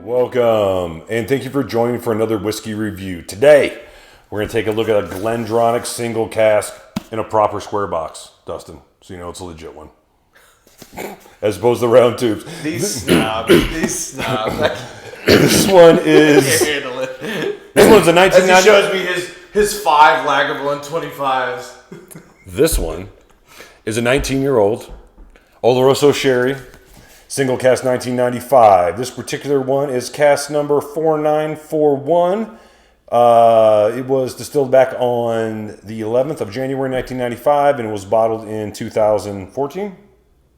Welcome, and thank you for joining for another whiskey review. Today, we're going to take a look at a Glendronach single cask in a proper square box, Dustin, so you know it's a legit one. As opposed to round tubes. These snobs. This one is... This one's a 1990... As he shows me his 5 Lagavulin 25s. This one is a 19-year-old Oloroso Sherry, single cask 1995. This particular one is cask number 4941. It was distilled back on the 11th of January 1995, and it was bottled in 2014.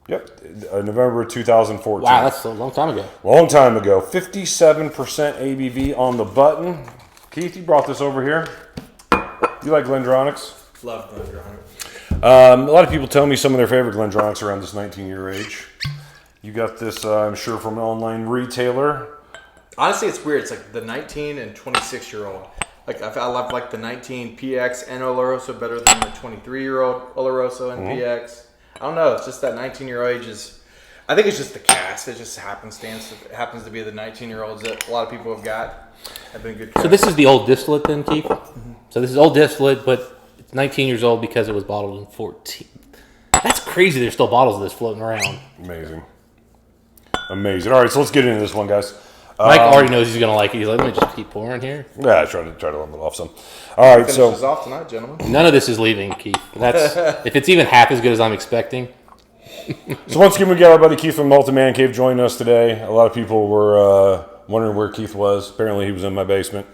Yep, November 2014. Wow, that's a long time ago. Long time ago. 57% ABV on the button. Keith, you brought this over here. You like Glendronachs? Love Glendronach. A lot of people tell me some of their favorite Glendronachs around this 19-year age. You got this, I'm sure, from an online retailer. Honestly, it's weird. It's like the 19 and 26-year-old. Like I love like the 19 PX and Oloroso better than the 23-year-old Oloroso and PX. I don't know. It's just that 19-year-old age is. I think it's just the cast. It just happens to be the 19-year-olds that a lot of people have been good. So this is the old distillate then, Keith? Mm-hmm. So this is old distillate, but it's 19 years old because it was bottled in 14. That's crazy. There's still bottles of this floating around. Amazing. All right, so let's get into this one, guys. Mike already knows he's gonna like it. He's like, let me just keep pouring here. Yeah, I try to limit off some. All right, so Finishes off tonight, gentlemen. None of this is leaving, Keith. That's if it's even half as good as I'm expecting. So once again, we got our buddy Keith from Malted Man Cave joining us today. A lot of people were wondering where Keith was. Apparently, he was in my basement.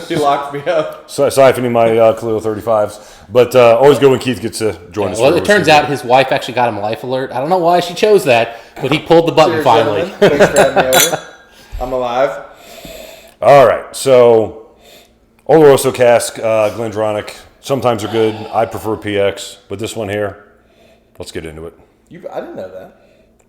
He locked me up. So siphoning my Kaleo 35s. But always good when Keith gets to join us. Well, it turns out his wife actually got him life alert. I don't know why she chose that, but he pulled the button Cheers, finally. Thanks for having me over. I'm alive. All right, so Oloroso cask, Glendronach. Sometimes they're good. I prefer PX, but this one here, let's get into it. I didn't know that.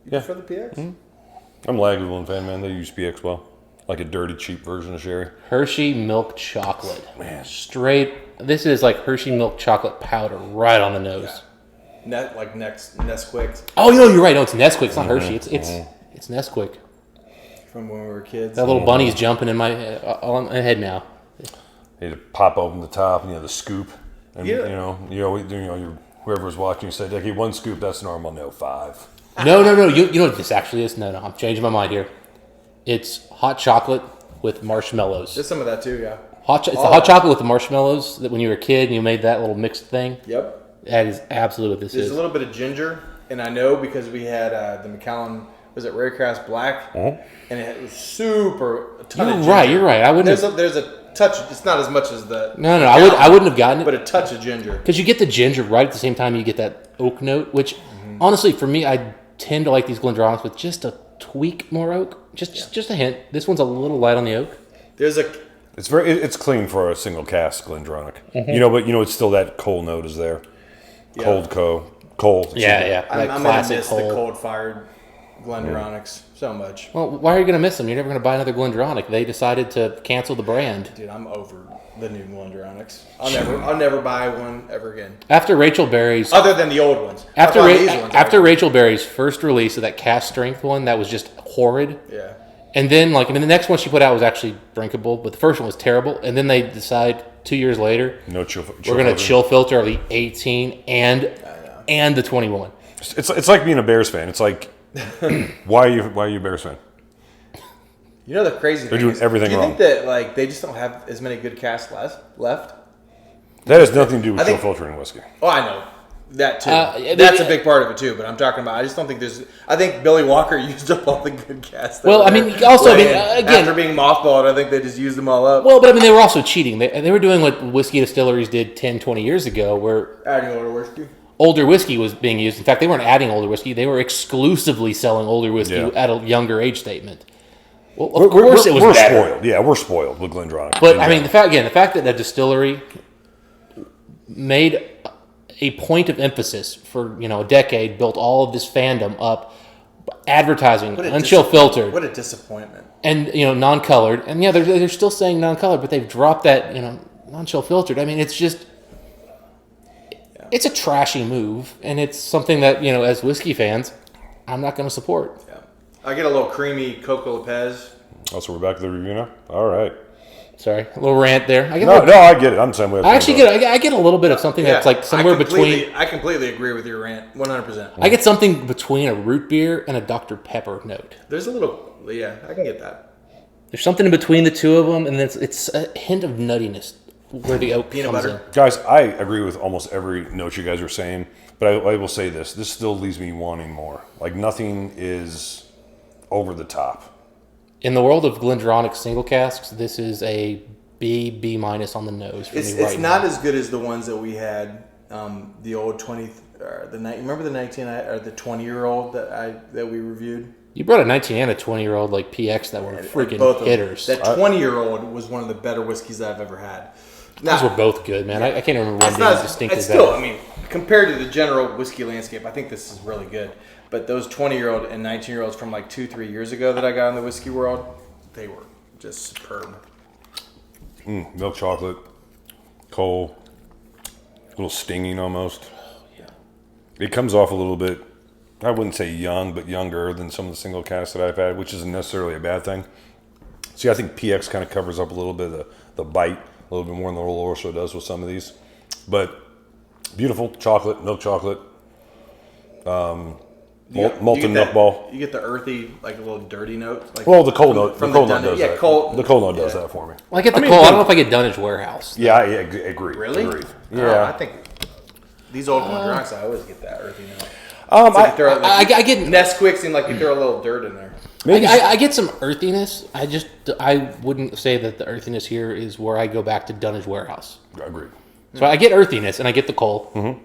You prefer the PX? Mm-hmm. I'm a Lagavulin fan, man. They use PX well. Like a dirty, cheap version of sherry. Hershey milk chocolate. Man. Straight. This is like Hershey milk chocolate powder right on the nose. Yeah. Nesquik. Oh, you're right. No, it's Nesquik. It's not Hershey. It's Nesquik. From when we were kids. That little bunny's jumping in my head now. You had to pop open the top and you had the scoop. And, whoever's watching said, okay, 1 scoop, that's normal. No, 5. No. You know what this actually is? No. I'm changing my mind here. It's hot chocolate with marshmallows. There's some of that too, yeah. It's the hot chocolate with the marshmallows that when you were a kid and you made that little mixed thing. Yep. That is absolutely what this is. There's a little bit of ginger, and I know because we had the Macallan, was it Rare Craft Black? Mm-hmm. And it was super, a ton of ginger. You're right. I wouldn't there's a touch, it's not as much as the... No, I wouldn't have gotten it. But a touch of ginger. Because you get the ginger right at the same time you get that oak note, which honestly, for me, I tend to like these Glendronachs with just a tweak more oak. Just a hint. This one's a little light on the oak. It's clean for a single cask Glendronach. Mm-hmm. But it's still that cold note is there. Yeah. Cold. Yeah. I'm going to miss the cold-fired Glendronachs so much. Well, why are you going to miss them? You're never going to buy another Glendronach. They decided to cancel the brand. Dude, I'm over the new Glendronachs. I'll never buy one ever again. After Rachel Berry's... Other than the old ones. After Rachel Berry's first release of that cast strength one, that was just horrid. Yeah. And then, the next one she put out was actually drinkable, but the first one was terrible. And then they decide 2 years later, we're going to chill filter the 18 and the 21. It's like being a Bears fan. It's like, why are you a Bears fan? You know the crazy They're thing doing everything wrong. Do you think that they just don't have as many good casks left? That has nothing to do with chill filtering whiskey. Oh, I know. That too. That's a big part of it too. But I'm talking about. I just don't think there's. I think Billy Walker used up all the good casks. Again, after being mothballed, I think they just used them all up. Well, but they were also cheating. They were doing what whiskey distilleries did 10, 20 years ago, where adding older whiskey was being used. In fact, they weren't adding older whiskey; they were exclusively selling older whiskey at a younger age statement. Well, of course, it was better. Spoiled. Yeah, we're spoiled with Glendronach. But the fact that a distillery made a point of emphasis for a decade, built all of this fandom up, advertising unchill filtered. What a disappointment! And non-colored, and they're still saying non-colored, but they've dropped that non-chill filtered. I mean, it's just it's a trashy move, and it's something that as whiskey fans, I'm not going to support. Yeah. I get a little creamy Coco Lopez Oh, so we're back to the review now? All right. Sorry, a little rant there. I get it. I'm the same way. I get a little bit of something that's like somewhere between. I completely agree with your rant, 100%. I get something between a root beer and a Dr. Pepper note. There's a little, yeah, I can get that. There's something in between the two of them, and it's a hint of nuttiness where the oak Peanut comes butter. in. Guys, I agree with almost every note you guys are saying, but I will say this. This still leaves me wanting more. Like, nothing is over the top. In the world of Glendronach single casks, this is a B minus on the nose for me right now. It's not as good as the ones that we had, the old 20, remember the 19 or the 20-year-old that we reviewed? You brought a 19 and a 20-year-old like PX that were freaking both hitters. That 20-year-old was one of the better whiskeys I've ever had. Those were both good, man. I can't remember one being distinctly better. Still, I mean, compared to the general whiskey landscape, I think this is really good. But those 20-year-old and 19-year-olds from like 2-3 years ago that I got in the whiskey world, they were just superb. Milk chocolate, coal, a little stinging almost. Yeah. It comes off a little bit, I wouldn't say young, but younger than some of the single casks that I've had, which isn't necessarily a bad thing. See, I think PX kind of covers up a little bit of the bite, a little bit more than the Oloroso does with some of these. But beautiful chocolate, milk chocolate. Molten milk ball. You get the earthy, like a little dirty note. Like well, the cold note. The cold note does that. Cold, the cold note does that for me. Well, I get the cold. I don't know if I get Dunnage Warehouse. Yeah, I agree. Really? Agreed. Yeah. Yeah. I think these old Glendronachs, I always get that earthy note. I get Nesquik seem like you throw a little dirt in there. I get some earthiness. I wouldn't say that the earthiness here is where I go back to Dunnage Warehouse. Agreed. So I get earthiness and I get the coal. Mm-hmm.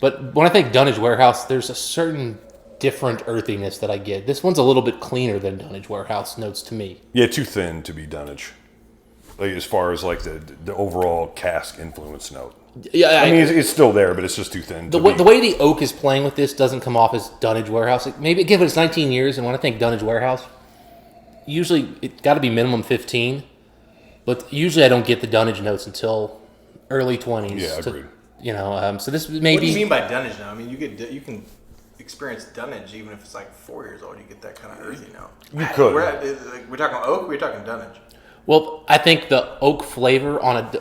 But when I think Dunnage Warehouse, there's a certain different earthiness that I get. This one's a little bit cleaner than Dunnage Warehouse notes to me. Yeah, too thin to be Dunnage. Like as far as like the overall cask influence note. Yeah, I mean it's still there, but it's just too thin. The way the oak is playing with this doesn't come off as Dunnage Warehouse. Maybe again, it's 19 years, and when I think Dunnage Warehouse, usually it's got to be minimum 15. But usually I don't get the Dunnage notes until early 20s. Yeah, agreed. So this maybe. What do you mean by Dunnage now? I mean, you can experience Dunnage even if it's like 4 years old. You get that kind of earthy note. You could. We're talking oak. We're talking Dunnage. Well, I think the oak flavor on a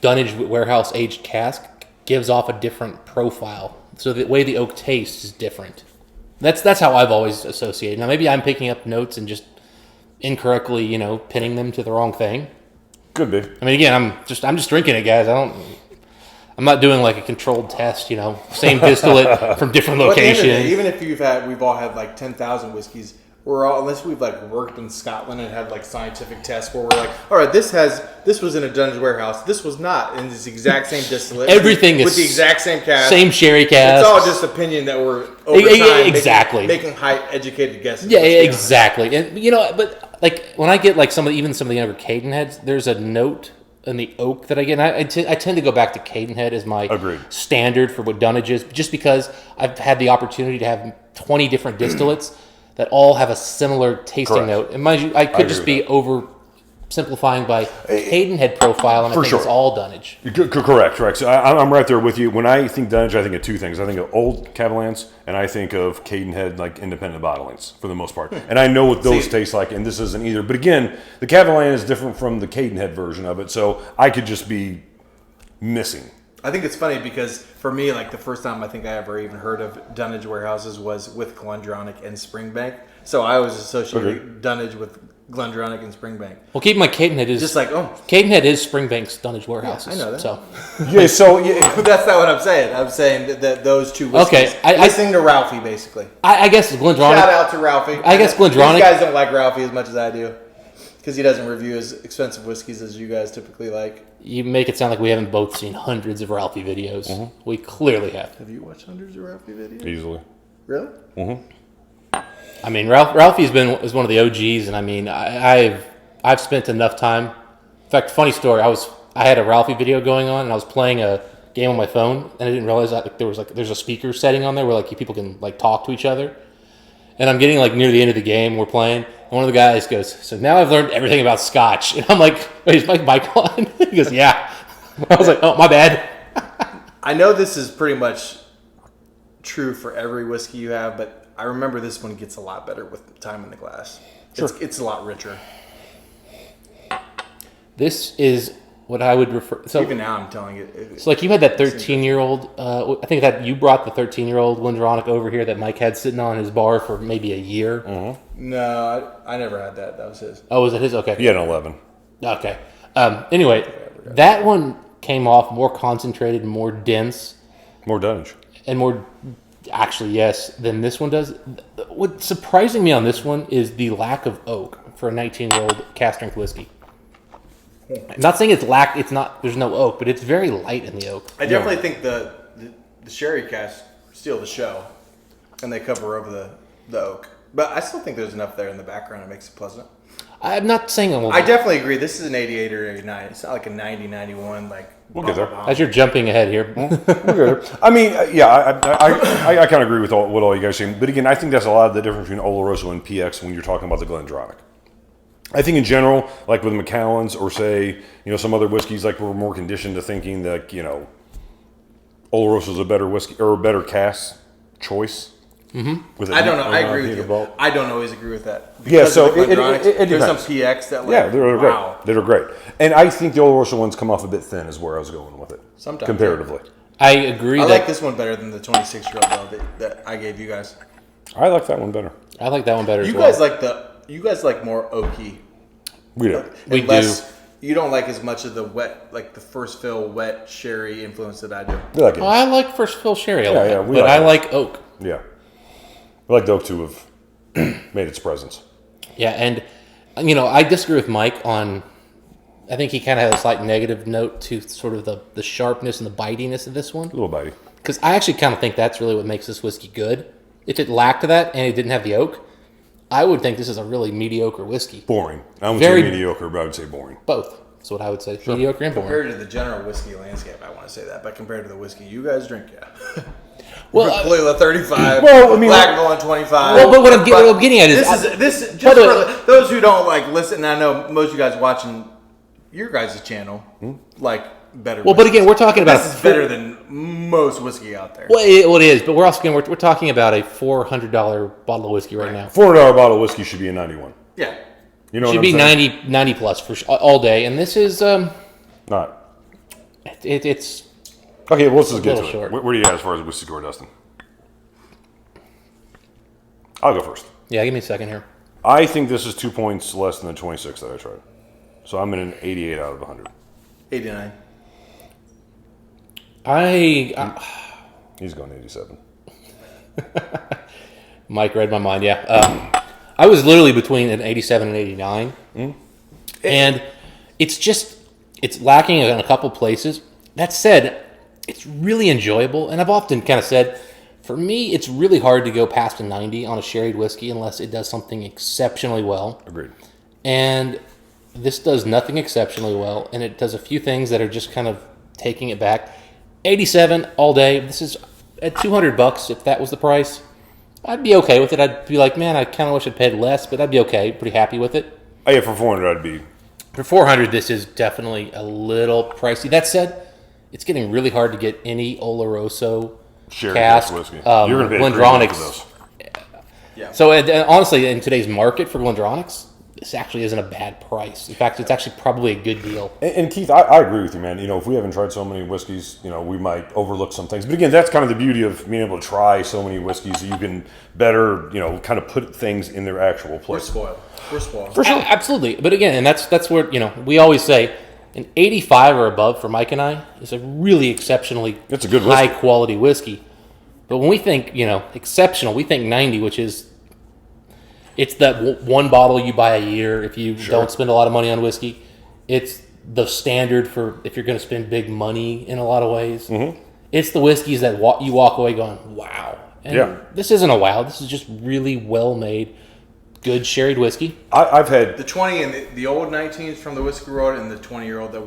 Dunnage Warehouse aged cask gives off a different profile. So the way the oak tastes is different. That's how I've always associated. Now maybe I'm picking up notes and just incorrectly, pinning them to the wrong thing. Could be. I mean, again, I'm just drinking it, guys. I'm not doing like a controlled test, same distillate from different locations. Even if we've all had like 10,000 whiskeys, unless we've like worked in Scotland and had like scientific tests where we're like, all right, this was in a Dunnage Warehouse, this was not in this exact same distillate. Everything is with the exact same cask, same sherry cask. It's all just opinion that we're over time exactly making high educated guesses. Yeah, exactly. And but like when I get like some of the younger Cadenheads, there's a note in the oak that I get. And I tend to go back to Cadenhead as my standard for what Dunnage is, just because I've had the opportunity to have 20 different distillates that all have a similar tasting note. And mind you, I could just be oversimplifying by Cadenhead profile, and I think it's all Dunnage. Correct. So I'm right there with you. When I think Dunnage, I think of two things. I think of old Cavaliers, and I think of Cadenhead, like independent bottlings, for the most part. And I know what those taste like, and this isn't either. But again, the Cavalier is different from the Cadenhead version of it, so I could just be missing. I think it's funny because for me, like the first time I think I ever even heard of Dunnage Warehouses was with Glendronach and Springbank. So I always associated Dunnage with Glendronach and Springbank. Well, keep in mind Cadenhead is just like Cadenhead is Springbank's Dunnage Warehouses. Yeah, I know that. So that's not what I'm saying. I'm saying that those two whiskeys. Okay, listening to Ralphie basically. I guess Glendronach. Shout out to Ralphie. I guess Glendronach. These guys don't like Ralphie as much as I do. Because he doesn't review as expensive whiskeys as you guys typically like. You make it sound like we haven't both seen hundreds of Ralphie videos. Mm-hmm. We clearly have. Have you watched hundreds of Ralphie videos? Easily. Really? Mm-hmm. I mean, Ralphie is one of the OGs, and I mean, I've spent enough time. In fact, funny story. I had a Ralphie video going on, and I was playing a game on my phone, and I didn't realize that there's a speaker setting on there where people can talk to each other. And I'm getting near the end of the game, we're playing, and one of the guys goes, "So now I've learned everything about Scotch." And I'm like, "Wait, is my mic on?" He goes, "Yeah." I was like, "Oh, my bad." I know this is pretty much true for every whiskey you have, but I remember this one gets a lot better with time in the glass. Sure. It's a lot richer. This is what I would refer. So Even now, I'm telling you. So, like, you had that 13-year-old. I think that you brought the 13-year-old Glendronach over here that Mike had sitting on his bar for maybe a year. Mm-hmm. No, I never had that. That was his. Oh, was it his? Okay. He had an 11. Okay. Anyway, that one came off more concentrated, more dense, More Dunnage. and more. Actually, yes, than this one does. What's surprising me on this one is the lack of oak for a 19-year-old cask strength whiskey. I'm not saying it's lack. It's not. There's no oak, but it's very light in the oak. I definitely think the sherry cask steal the show, and they cover over the oak. But I still think there's enough there in the background that makes it pleasant. I'm not saying. I definitely agree. This is an 88 or 89. It's not like a 90, 91. Like We'll get there. As you're jumping ahead here, We'll get there. I mean, yeah, I kind of agree with what all you guys are saying. But again, I think that's a lot of the difference between Oloroso and PX when you're talking about the Glendronach. I think in general, like with Macallans or say, some other whiskeys, like we're more conditioned to thinking that, Oloroso is a better whiskey or a better cask choice. Mm-hmm. I don't know. I agree with you. I don't always agree with that. Yeah, so it it there's some depends. PX that Yeah, they're wow. great. They're great. And I think the Oloroso ones come off a bit thin is where I was going with it. Sometimes. Comparatively. I agree. I that, like this one better than the 26-year-old though that I gave you guys. I like that one better. I like that one better. You as well. guys like more oaky. We do. We do. You don't like as much of the wet, like the first fill wet sherry influence that I do. We like it. Well, I like first fill sherry. Yeah, we but like I it. like oak. Yeah. I like the oak to have made its presence. Yeah, and I disagree with Mike on. I think he kind of had a slight negative note to sort of the sharpness and the bitiness of this one. A little bitey. Because I actually kind of think that's really what makes this whiskey good. If it lacked that and it didn't have the oak, I would think this is a really mediocre whiskey. Boring. I wouldn't Very- say mediocre, but I would say boring. Both. That's what I would say. Mediocre and boring. Compared to the general whiskey landscape, I want to say that, but compared to the whiskey you guys drink, yeah. Well, Kalila 35. Well, I mean, Lagavulin 25. Well, but what I'm getting at is this just By the for those who don't listen. I know most of you guys watching your guys' channel like better. Well, but again, we're talking about this is better than most whiskey out there. Well, it is, but we're also we're talking about a $400 bottle of whiskey right now. $400 bottle of whiskey should be a 91. Yeah. You know Should what be I'm saying? 90 plus for all day, and this is Not. it's Okay, well, let's just get little to short. it. Where do you at as far as whiskey score, Dustin? I'll go first. yeah. Give me a second here. I think this is 2 points less than the 26 that I tried. So I'm in an 88 out of 100. 89. He's going 87. Mike read my mind. Yeah, I was literally between an 87 and 89, and it's lacking in a couple places. That said, it's really enjoyable, and I've often kind of said, for me, it's really hard to go past a 90 on a sherried whiskey unless it does something exceptionally well. Agreed. And this does nothing exceptionally well, and it does a few things that are just kind of taking it back. 87 all day. This is at $200. If that was the price, I'd be okay with it. I'd be like, man, I kind of wish I'd paid less, but I'd be okay, pretty happy with it. Oh, yeah, for 400 I'd be... For 400, this is definitely a little pricey. That said, it's getting really hard to get any Oloroso Sherry cask. whiskey. You're going to pay Glendronach's. for this. Yeah. So honestly, in today's market for Glendronach's, this actually isn't a bad price. In fact, it's actually probably a good deal. And Keith, I agree with you, man. If we haven't tried so many whiskeys, we might overlook some things. But again, that's kind of the beauty of being able to try so many whiskeys that you can better, kind of put things in their actual We're place. spoiled. We're spoiled. For sure. Absolutely. But again, and that's where, we always say an 85 or above for Mike and I is a really exceptionally It's a good high whiskey. quality whiskey. But when we think, exceptional, we think 90, which is, it's that one bottle you buy a year if you don't spend a lot of money on whiskey. It's the standard for if you're going to spend big money in a lot of ways. Mm-hmm. It's the whiskeys that you walk away going, wow. And this isn't a wow. This is just really well-made, good sherried whiskey. I've had... The 20 and the old 19s from the Whiskey Road and the 20-year-old that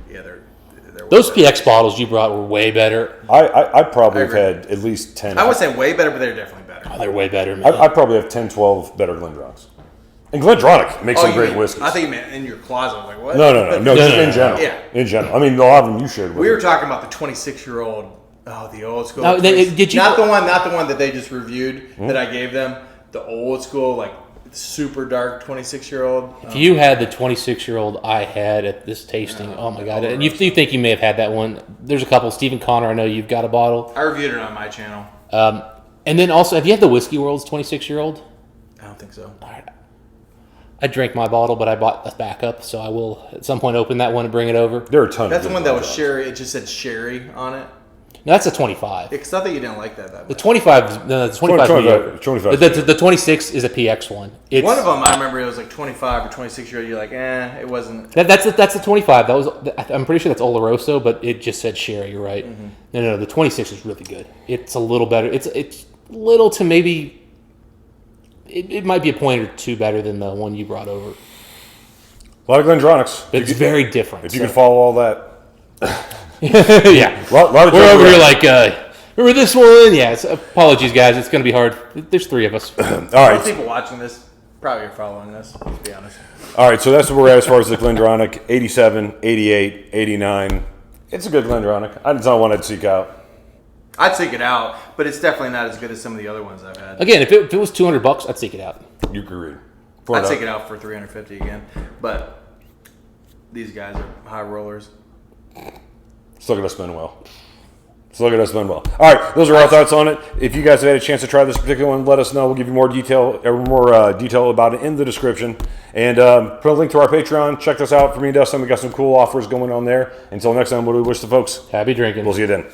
they're Those PX bottles you brought were way better. I probably have agree. had at least 10... I would say way better, but they're definitely better. Oh, they're way better, man. I probably have 10, 12 better Glendronachs. And Glendronach makes some you great mean- whiskeys. I think you meant in your closet. I'm like, what? No, just in general. Yeah. In general. I mean, a lot of them you shared with We me. were talking about the 26-year-old. Oh, the old school. Now, did you- Not the one that they just reviewed that I gave them. The old school, like super dark 26-year-old. If you had the 26-year-old I had at this tasting, oh my god! And you think you may have had that one? There's a couple. Stephen Connor, I know you've got a bottle. I reviewed it on my channel. And then also, have you had the Whiskey World's 26-year-old? I don't think so. All right. I drank my bottle, but I bought a backup, so I will at some point open that one and bring it over. There are a ton. That's of the one good that was bottles. sherry. It just said sherry on it. No, that's a 25. Because I thought you didn't like that The much. 25, no, the 25 25 25. The 26 is a PX one. It's, One of them, I remember it was like 25 or 26-year-old. You're like, it wasn't. that's the 25. That was, I'm pretty sure that's Oloroso, but it just said sherry. You're right. Mm-hmm. No, the 26 is really good. It's a little better. It's little to maybe. It might be a point or two better than the one you brought over. A lot of Glendronachs. But it's very different. If you can follow all that. Yeah. Lot of We're over here like. like, remember this one? Yeah. Apologies, guys. It's going to be hard. There's three of us. All Most right. people watching this probably are following this, let's be honest. All right, so that's where we're at as far as the Glendronach. 87, 88, 89. It's a good Glendronach. It's not one I'd seek out. I'd seek it out, but it's definitely not as good as some of the other ones I've had. Again, if it was $200, I'd seek it out. You agree. I'd take it out for $350 again, but these guys are high rollers. Let's look at us spend well. All right, those are our thoughts on it. If you guys have had a chance to try this particular one, let us know. We'll give you more detail about it in the description. And put a link to our Patreon. Check us out for me and Dustin. We got some cool offers going on there. Until next time, what do we wish the folks? Happy drinking. We'll see you then.